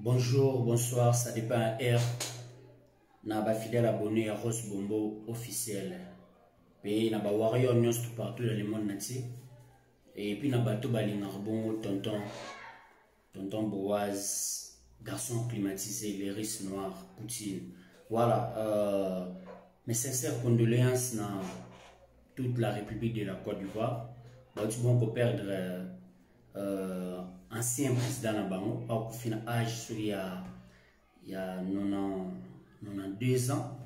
Bonjour, bonsoir, ça dépend à R. Naba fidèle abonné à Rose Bombo officiel. Et naba warrior news tout partout dans le monde entier. Et puis naba tout balinarbon, tonton Boaz, garçon climatisé, l'iris noir, Poutine. Voilà, mes sincères condoléances dans toute la République de la Côte d'Ivoire. Tu bon qu'on perdre ancien président Nabango, au final âge il y a 92 ans.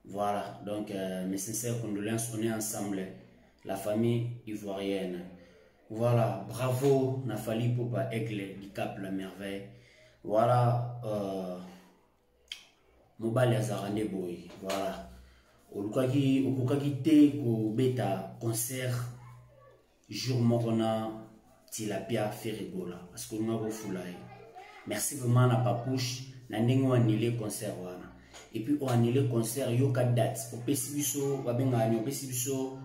Voilà, donc mes sincères condoléances, on est ensemble, la famille ivoirienne. Voilà, bravo Nafali Popa Aigle du Cap La Merveille. Voilà, Mobile Azarane Boy. Voilà, au cas te ko beta concert jour morona tilapia ferigola parce que nous merci vraiment na papouche na ndenge annulé concert wana et puis on annulé concert yo ka date au pesibiso wa benga ni pesibiso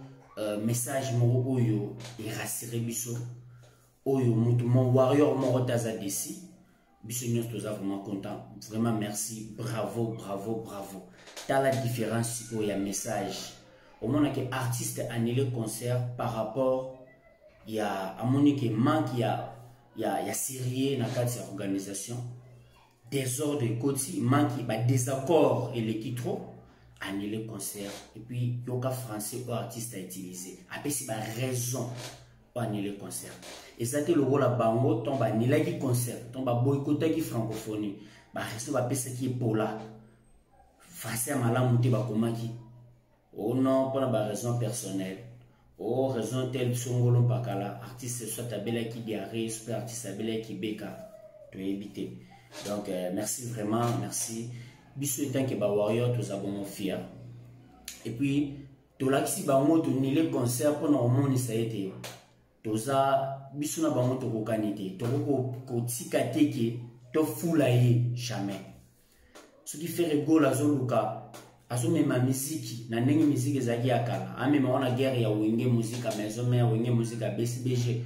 message moko oyo et rassurer biso oyo mutu mon warrior moko taza d'ici biso nous tous vraiment content vraiment merci bravo t'as la différence au ya message au moment que artiste annulé concert par rapport il y a à mon que manque il y a sérieux dans cadre de organisation désordre côté manque bah désaccord et l'équipe trop annuler concert et puis yoka français ou artiste à utiliser après c'est pas raison pour annuler concert et ça te le rôle à bango tombe annuler qui concert tombe boycotter qui francophonie bah reste va pesa qui est pour là français malamu te ba komaki oh non pour la raison personnelle. Oh, raison telle songolo pakala, artiste soit abela qui diarrhée, soit artiste abela qui beka, tu es évité. Donc, merci vraiment, merci. Biso etant que ba warrior, tous abons fier. Et puis, to l'axi ba mo to ni le concert pour nos moni ça été. Toza biso na ba mo to kokanité, to ko tikate ke to fulaye jamais. Ce qui fait rigolo la zoluka. Asome ma musique na ndenge musique ezaki akala amema wana guerre ya wenge musique à maison mais wenge musique à BCBG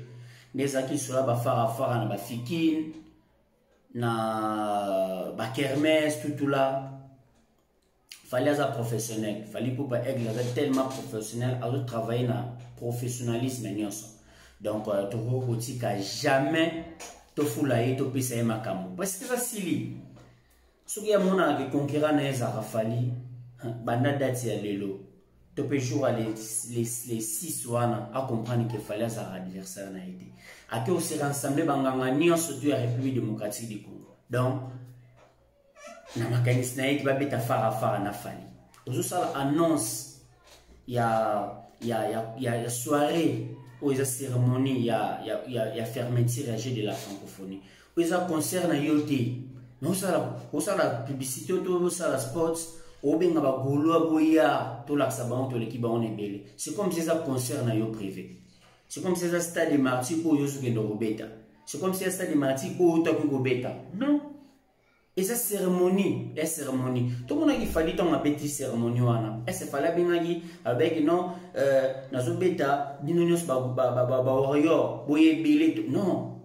nezaki sola ba fara na ba fikine na ba kermesse tout là fallait être professionnel fallait pour pas être tellement professionnel à travailler na professionnalisme nyonso donc to kotika jamais to fulaye to pesa makambo parce que ça sili soki ya mona ke conquérant na ezara fali banda date ya lelo to pe jour les 6 wana à comprendre qu'il fallait ça adversaire na été à que on se rassembler banganga nyonso to ya République démocratique du Congo donc na makanisi na équipe ba beta fara na fali ozo sala annonce ya soirée ou ya cérémonie ya fermeture de la francophonie ou ya concert na yote non ça la publicité to ça la sports obenga ba golo boya to la saban to l'équipe on est belé c'est comme si ça concert na yo privé c'est comme si ça stade de martyr pour yo sukendo robeta c'est comme si ça stade de martyr pour to ko beta non et ça cérémonie tout monde qui fallait ton petite cérémonie wana et c'est fallait bien ngi avec non nazo beta dinonyos ba warrior boye belé non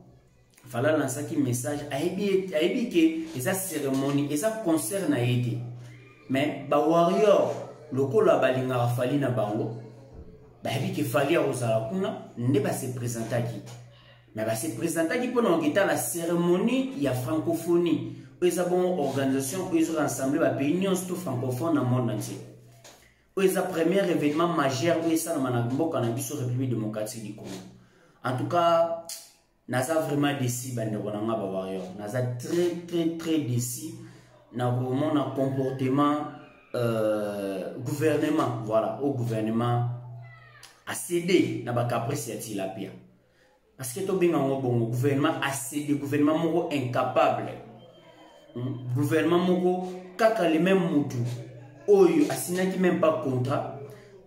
fallait lancer qui message aibi que et ça cérémonie et ça concert na été mais ba warrior loko la balinga fali na bango ba bi ke fali a osala kuna ne ba se présenter qui mais ba se présenter qui pour ngita la cérémonie ya francophonie eza bon organisation ils rassemblé ba pays nyonso to francophone na monde entier eza premier événement majeur eza na manamboka na biso République démocratique du Congo en tout cas naza vraiment déçu ba ndeko na nga ba warrior naza très déçu na mon comportement gouvernement voilà au gouvernement a cédé na ba caprice ya tilapia parce que to binga bon gouvernement a cédé gouvernement moko incapable gouvernement moko kaka le même mutu oyo asinaki même pas contrat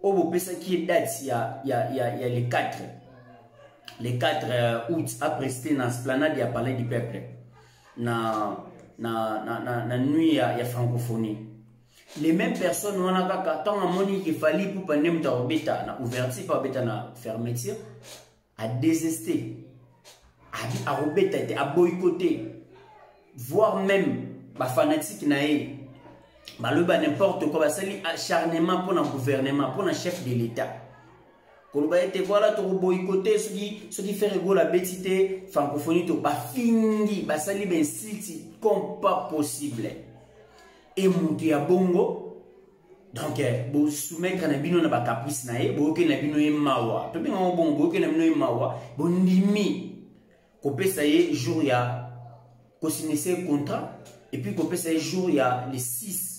obo pesa qui date ya les 4 août a presté dans esplanade ya palais du peuple na nuit ya francophonie les mêmes personnes on a tant à moni qu'il fallait pour pas nem ta obeta na ouverture pas obeta na fermeture a désisté a obeta a boycotté voire même ba fanatique naé baloba n'importe quoi basali acharnement pour le gouvernement pour le chef de l'état koloba ete voilà to boycotter ce qui fait rigoler la bêtité francophonie to ba fingi basali ben site comme pas possible et mutu ya bongo donc bo soumettre na bino na ba caprice na e bo ke na bino e mawa to binga bongo bo ke na bino e mawa bo ndimi ko pesa ye jour ya ko signer contrat et puis ko pesa ye jour ya les 6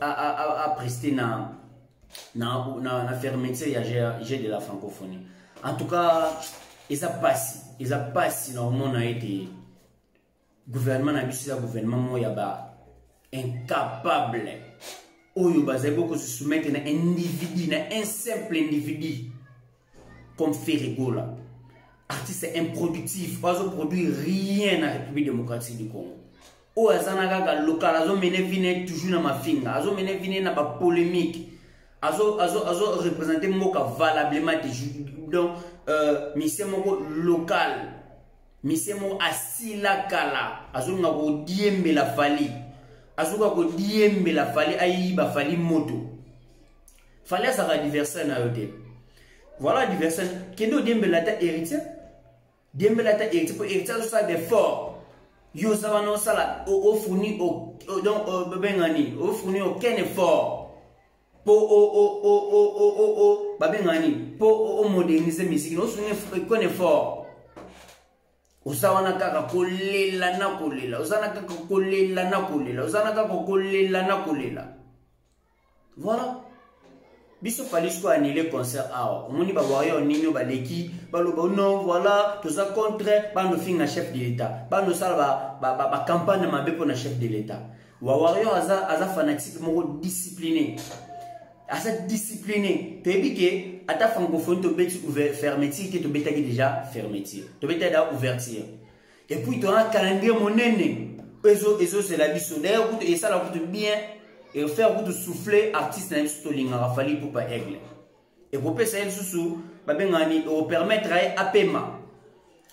à prester na fermeture j'ai de la francophonie. En tout cas, ils a passé normalement a été gouvernement na biso gouvernement moya ba incapable. Oyo bazai beaucoup se soumettre na individu na un simple individu comme Ferregola. Artiste improductif, pas produire rien à la République démocratique du Congo. O azana kaka local azo mene vine toujours na mafinga azo mene vine na ba polémique azo représenter moka valablement donc mission moko local mission mo asila kala azo ngako diembe la fali azo ngako diembe la fali ayi ba fali moto fali sa adversaire na yote voilà adversaire kendo diembe la ta héritier pour héritier ça des forts yo savano sala o fourni au donc babengani o fourni aucun effort pour babengani pour moderniser musique no fourni aucun effort usawana kaka kolela na kolela usana kaka kolela na kolela usana kaka kolela na kolela voilà biso falisco annuler concert awa omoni ba wayo ninyo ba leki baloba non voilà tout ça contre bando finga chef de l'état bando sala ba campagne mabe pour na chef de l'état wa wayo aza fanatique moko discipliné tebi ke ata francophone to beti fermeture que to betaki déjà fermeture to betaki da ouverture et puis to un calendrier monene ezo c'est la biso d'ailleurs et ça la coûte bien et faire pour souffler artiste na biso to linga fali pour pas aigle et pour pesa el susu ba bengani o permettre à paiement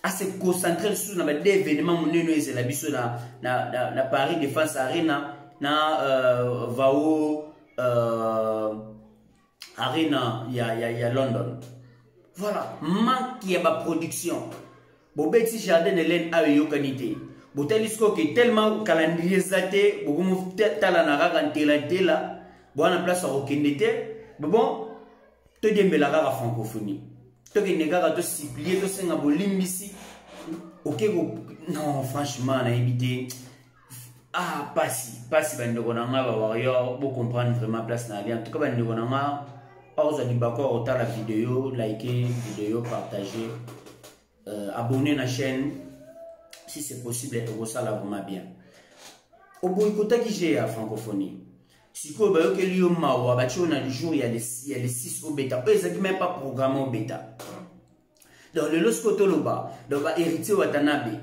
à se concentrer sur na des événements monene et la biso na Paris Défense Arena na Vao Arena ya London. Voilà, manque y a ba production. Bobeti jardin de laine a yo qualité. Botelisco qui tellement calendrier zaté, beaucoup tala na raga tela, bona place au kendete. Bon, to dembe la raga francophonie. To ke nega to siplier to senga bolimbisi. OK, non franchement na éviter. Ah, passi bandeko na nga ba warrior, vous comprendre vraiment place na en tout cas bandeko na nga vous allez d'accord autant la vidéo, liker vidéo, partager, abonner la chaîne si c'est possible et ça là vraiment bien. Au boycott qui j'ai à francophonie. Si quoi bah que lui au mawa bah tu on a le jour il y a les 6 au bêta. Eux ils même pas programmé au bêta. Donc le loskoto loba, donc ba héritier Watanabe.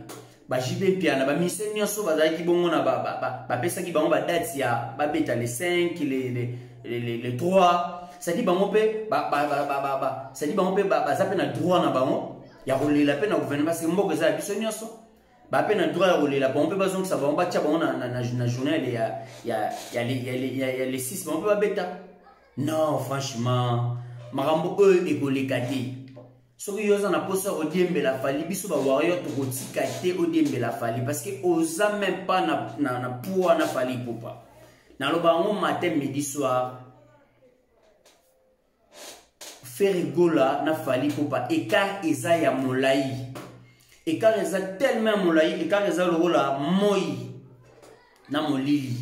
Ba JB Piana ba mission nyonso bazaki bongo na ba pesa ki bango ba date ya ba beta les 5 les 3 ça dit bango pe ça dit bango pe ba ça pe na droit na bango ya kolela pe na gouvernement parce que mboko za biso nyonso ba pe na droit ya kolela bango pe bazonga ça bango ba tia bango na journée ya les 6 bango pe ba beta non franchement marambo eux ekolekati. Ce qui est en poste au diembe la fali, biso ba warrior to kotikate au diembe la fali parce que oza même pas na pouvoir na fali popa. Na lo ba on matin midi soir faire gola na fali popa et car eza ya molai. Et car eza tellement molai et car eza lo la moi na molili.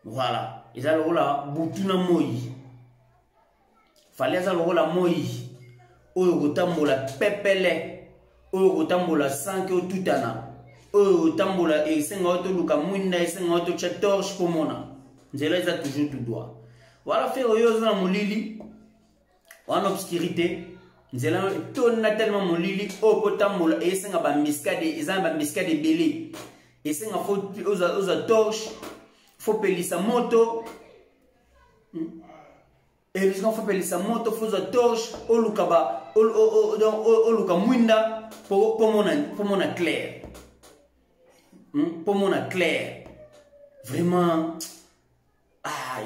Voilà, eza lo la butu na moi. Fali eza lo la moi. Oyo kotambola pepele oyo kotambola sanke o tutana oyo kotambola esenga oto luka mwinda esenga oto cha torche pomona nzela eza toujours tout droit voilà faire oyo za molili en obscurité nzela tonna tellement molili o kotambola esenga ba miskade eza ba miskade belé esenga faut oza torche faut pelisa moto. Et les gens font appeler ça moto, faut la torche, au lukaba, au lukamwinda pour mon clair. pour mon clair vraiment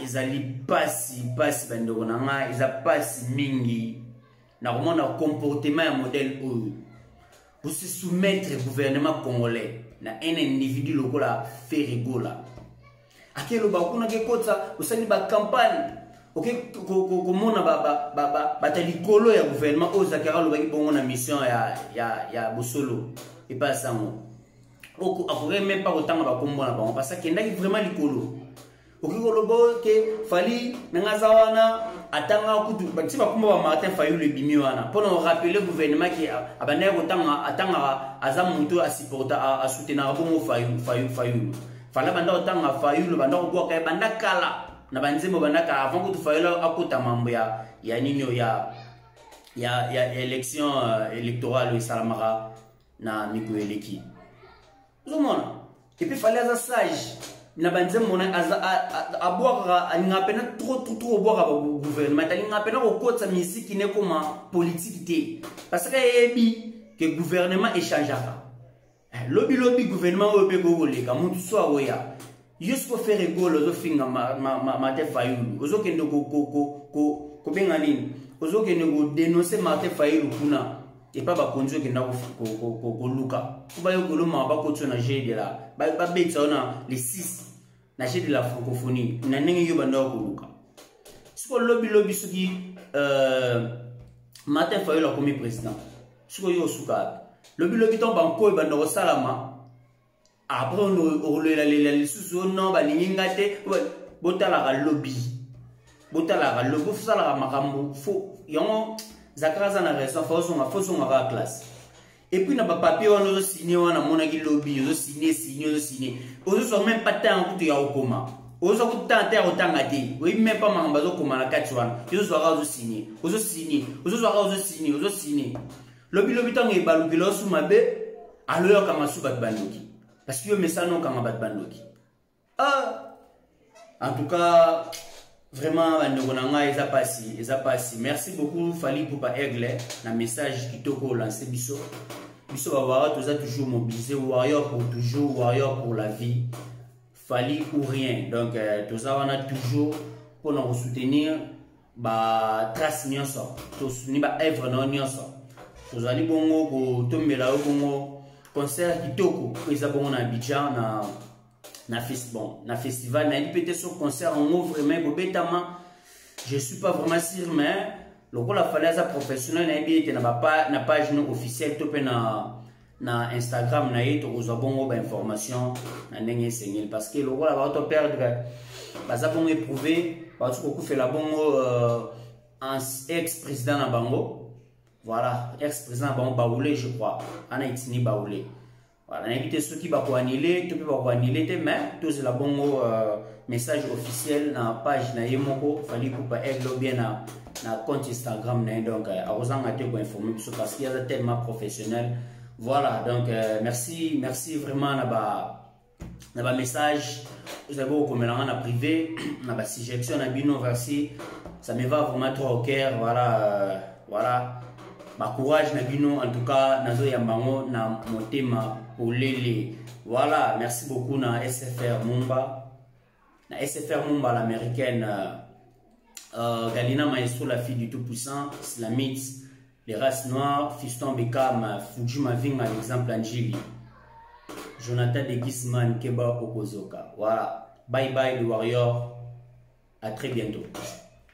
ils allaient passer bandeko nanga ils a passé mingi na komona comportement ya modèle oyo pour se soumettre au gouvernement congolais na un individu lokola Ferigola akelo bakuna ke kotsa usani ba campagne ok komona batalikolo ya gouvernement oyo zakara lobaki bongo na mission ya bosolo et pas ça mo oko akore même pas kotanga bakombo na bango parce que ndaki vraiment likolo ok kolobo ke fali nanga zawana atanga kutu bati bakombo ba Martin Fayulu ebimi wana pour nous rappeler gouvernement ki abana kotanga atanga aza muntu a supporter a soutenir bongo Fayulu fala banda otanga Fayulu banda ko ka banda kala na banzemo banda ka avant que tu Fayulu akota mambo ya nino ya élection électorale salamara na mikueleki zomona et puis fallait aza sage na banzemo mona aza aboaka ngapena trop boaka ba gouvernement tali ngapena ko kotsa misiki ne koma politique té parce que ebi que gouvernement échangeaka lobby gouvernement oyo pe koleka mutu so awoya yusko faire golo zo finga Martin Fayulu ozo kende ko benga nini ozo kende ko dénoncer Martin Fayulu kuna et pas ba konzo kenda ko luka kuba yo koloma ba kotso na jeu de la ba betsa na les 6 na jeu de la francophonie na ndenge yo banda ko luka siko lobby suki Martin Fayulu comme président siko yo suka lobby ton banko banda ko salama après on le sous non balingi ngate botala lobby fusala makambo fo yango zakaraza na raison faut son ma classe et puis na ba papier on ozo signer wana mona ki lobby ozo signer ozo so même pas temps kutu ya okoma ozo kutante ya otanga te oui même pas mamba zo koma na kati wana ozo so ozo signer lobby tango ebalukilo su mabe aloyo kama su bat bandoki parce que yo mesano kama bat bandoki en tout cas vraiment bandeko nanga eza pasi merci beaucoup Fali Poupa Aigle na message kitoko lancer biso ba toza toujours mobilisé warrior pour toujours warrior pour la vie Fali ou rien donc toza wana toujours pour nous soutenir ba trace nyonso to soutenir ba œuvre na nyonso tozali bongo ko tombela bongo concert kitoko eza bongo na Abidjan na festival na peut-être sur concert en ouvre vraiment bobetama je suis pas vraiment sûr mais lokola fallait ça professionnel na bien na page officielle to pe na Instagram na yeto ozo bongo ba information na ndenge sengel parce que lokola ba to perdre baza bongo éprouver parce que fait la bongo ex-président na bango voilà ex-président bango Baoulé je crois ana itini Baoulé. Voilà, invité ceux qui vont annuler, tout peut pas annuler, mais tout c'est la bon message officiel na page na Yemoko, Fali Poupa Aigle bien na compte Instagram na donc à vous en pour informer parce qu'il y a tellement professionnel. Voilà, donc merci vraiment na ba message. Vous avez beau comme là en privé, na ba suggestion na bino versi, ça me va vraiment trop au cœur, voilà. Ma courage na bino en tout cas nazo yambango na motema olele voilà merci beaucoup na SFR Mumba l'américaine Galina Maestro la fille du tout puissant islamite les races noires Fiston Bekam Fuji Mavinga l'exemple Angeli Jonathan de Gisman Keba Okozoka voilà bye bye le warrior à très bientôt.